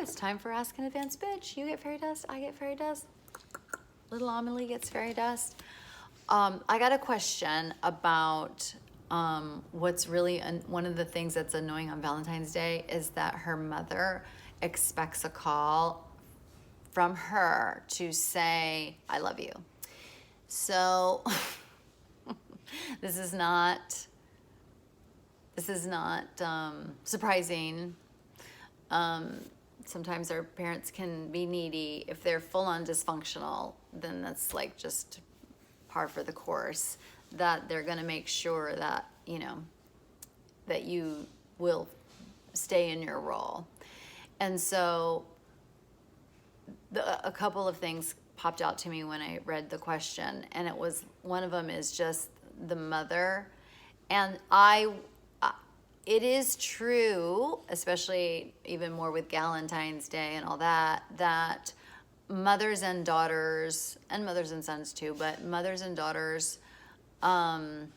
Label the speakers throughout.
Speaker 1: it's time for Ask an Advanced Bitch. You get fairy dust, I get fairy dust. Little Amelie gets fairy dust. I got a question about what's really one of the things that's annoying on Valentine's Day is that her mother expects a call from her to say, I love you. So this is not surprising. Sometimes our parents can be needy. If they're full on dysfunctional, then that's like just par for the course, that they're going to make sure that, you know, that you will stay in your role. And so a couple of things popped out to me when I read the question, and it was, one of them is just the mother. And it is true, especially even more with Valentine's Day and all that, that mothers and daughters, and mothers and sons too, but mothers and daughters can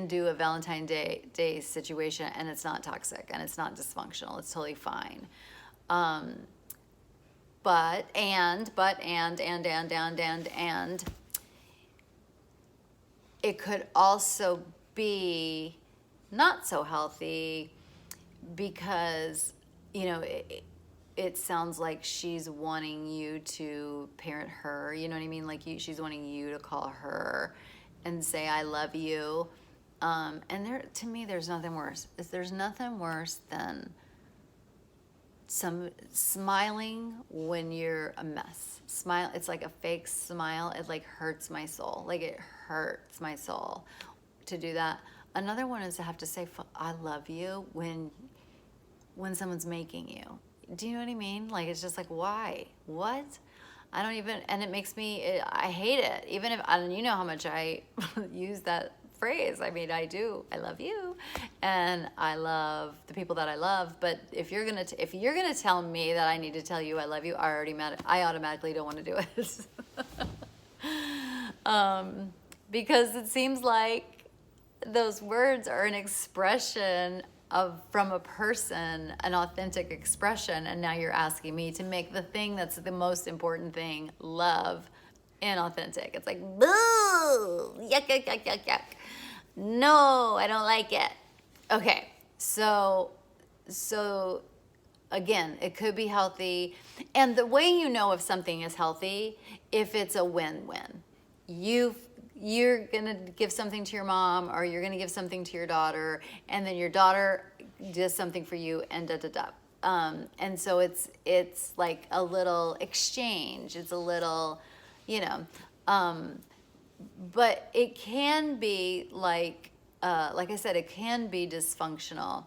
Speaker 1: do a Valentine's Day situation, and it's not toxic and it's not dysfunctional. It's totally fine. But it could also be not so healthy because, you know, it sounds like she's wanting you to parent her, you know what I mean? Like she's wanting you to call her and say, I love you. And to me, there's nothing worse. There's nothing worse than some smiling when you're a mess. Smile, it's like a fake smile. It like hurts my soul. Like it hurts my soul to do that. Another one is to have to say, I love you when someone's making you. Do you know what I mean? Like, it's just like, why? What? I don't even, and it makes me, I hate it. Even if, you know how much I use that phrase. I mean, I do. I love you, and I love the people that I love. But if you're gonna tell me that I need to tell you I love you, I automatically don't want to do it. Because it seems like those words are an expression from a person, an authentic expression, and now you're asking me to make the thing that's the most important thing, love, inauthentic. It's like, boo, yuck, yuck, yuck, yuck, yuck. No, I don't like it. Okay, so again, it could be healthy. And the way you know if something is healthy, if it's a win-win. You're gonna give something to your mom, or you're gonna give something to your daughter, and then your daughter does something for you, and and so it's like a little exchange. It's a little, you know, but it can be like I said, it can be dysfunctional.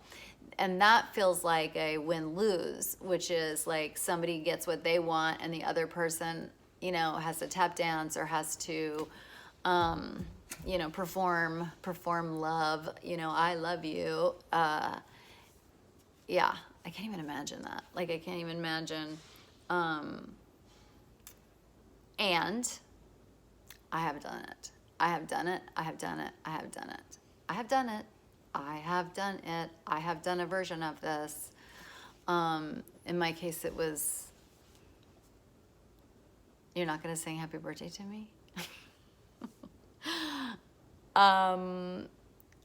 Speaker 1: And that feels like a win-lose, which is like somebody gets what they want and the other person, you know, has to tap dance or has to, you know, perform love, you know, I love you. Yeah, I can't even imagine that. Like, I can't even imagine. And I have done it. I have done it. I have done it. I have done it. I have done it. I have done it. I have done a version of this. In my case, it was, you're not going to sing happy birthday to me?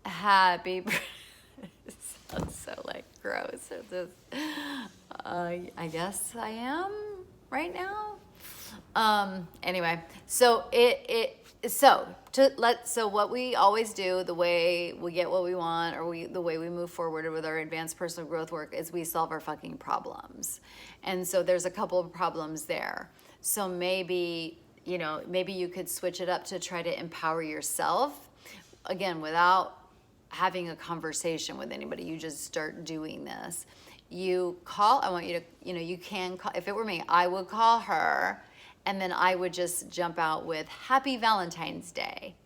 Speaker 1: Happy birthday. It sounds so like gross. It just, I guess I am right now. Anyway, so so what we always do, the way we get what we want, or the way we move forward with our advanced personal growth work, is we solve our fucking problems. And so there's a couple of problems there. So maybe, you know, maybe you could switch it up to try to empower yourself, again, without having a conversation with anybody. You just start doing this. You call, I want you to, you know, you can call, if it were me, I would call her, and then I would just jump out with Happy Valentine's Day,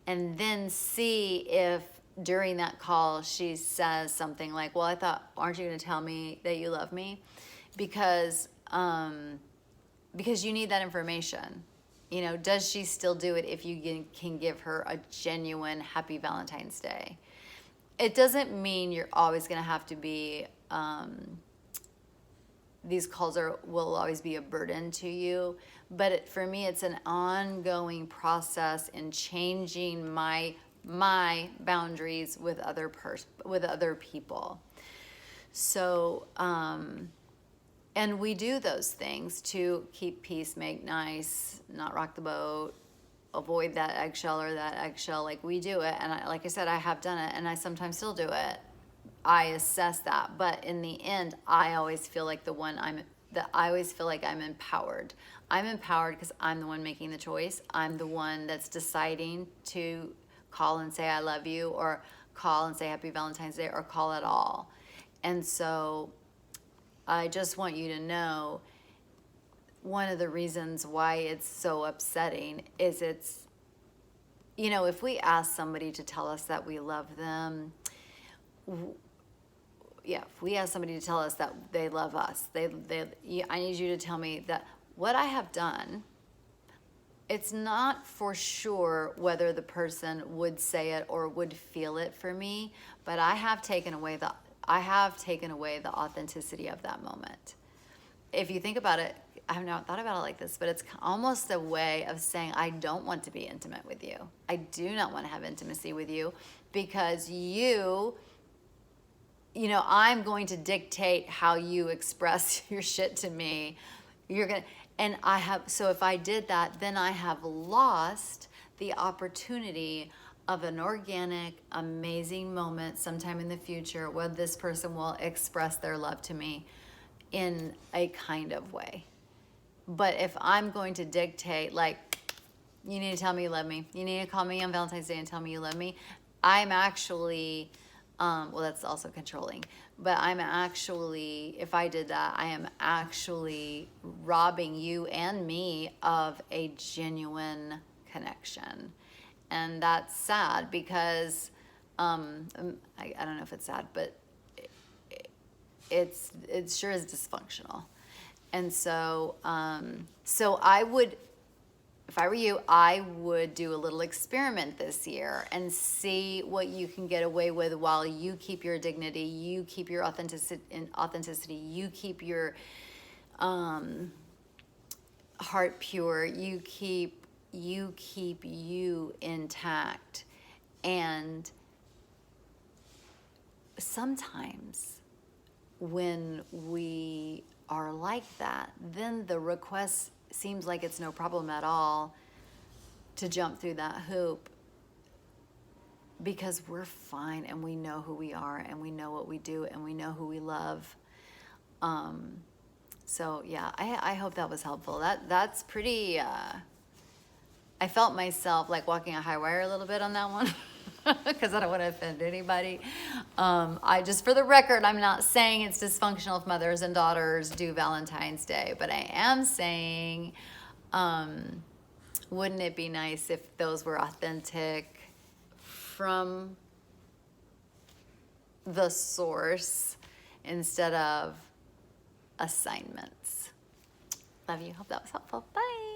Speaker 1: and then see if during that call she says something like, well, aren't you going to tell me that you love me? Because you need that information. You know, does she still do it if you can give her a genuine Happy Valentine's Day? It doesn't mean you're always going to have to be these calls will always be a burden to you. But for me, it's an ongoing process in changing my boundaries with other people. So, and we do those things to keep peace, make nice, not rock the boat, avoid that eggshell or that eggshell. Like, we do it, and like I said, I have done it, and I sometimes still do it. I assess that, but in the end, I always feel like I always feel like I'm empowered. I'm empowered because I'm the one making the choice. I'm the one that's deciding to call and say I love you, or call and say Happy Valentine's Day, or call at all. And so I just want you to know, one of the reasons why it's so upsetting is if we ask somebody to tell us that we love them, if we ask somebody to tell us that they love us, I need you to tell me that what I have done, it's not for sure whether the person would say it or would feel it for me, but I have taken away the authenticity of that moment. If you think about it, I have not thought about it like this, but it's almost a way of saying, I don't want to be intimate with you. I do not want to have intimacy with you, because I'm going to dictate how you express your shit to me. So if I did that, then I have lost the opportunity of an organic, amazing moment sometime in the future where this person will express their love to me in a kind of way. But if I'm going to dictate, like, you need to tell me you love me, you need to call me on Valentine's Day and tell me you love me, I'm actually, that's also controlling. But if I did that, I am actually robbing you and me of a genuine connection. And that's sad, because I don't know if it's sad, but it sure is dysfunctional. And so I would, if I were you, I would do a little experiment this year and see what you can get away with while you keep your dignity, you keep your authenticity, you keep your heart pure, you keep you intact. And sometimes when we are like that, then the request seems like it's no problem at all to jump through that hoop, because we're fine and we know who we are and we know what we do and we know who we love. So yeah, I hope that was helpful. That's pretty, I felt myself like walking a high wire a little bit on that one. Because I don't want to offend anybody. For the record, I'm not saying it's dysfunctional if mothers and daughters do Valentine's Day, but I am saying, wouldn't it be nice if those were authentic from the source instead of assignments? Love you. Hope that was helpful. Bye.